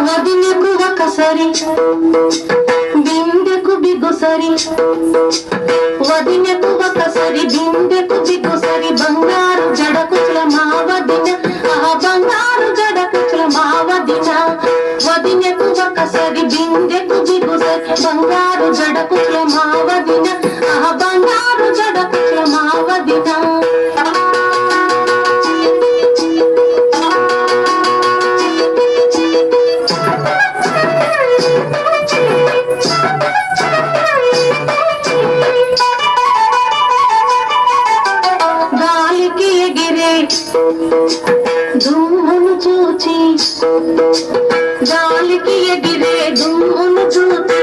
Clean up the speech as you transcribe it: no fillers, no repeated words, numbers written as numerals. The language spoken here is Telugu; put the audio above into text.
వదినకు ఒకసారి బిందెకు బిగుసరి, వదినకు ఒకసారి బిందెకు బిగుసరి, బంగారు జడకుల మా వదిన, ఆ బంగారు జడకుల మా వదిన. వదినకు ఒకసారి బిందెకు బిగుసరి, బంగారు జడకుల మా వదిన, ఆ బంగారు జడకుల మా వదిన. గాలికి ఎగిరే దుమ్మును చూచి, గాలికి ఎగిరే దుమ్మును చూచి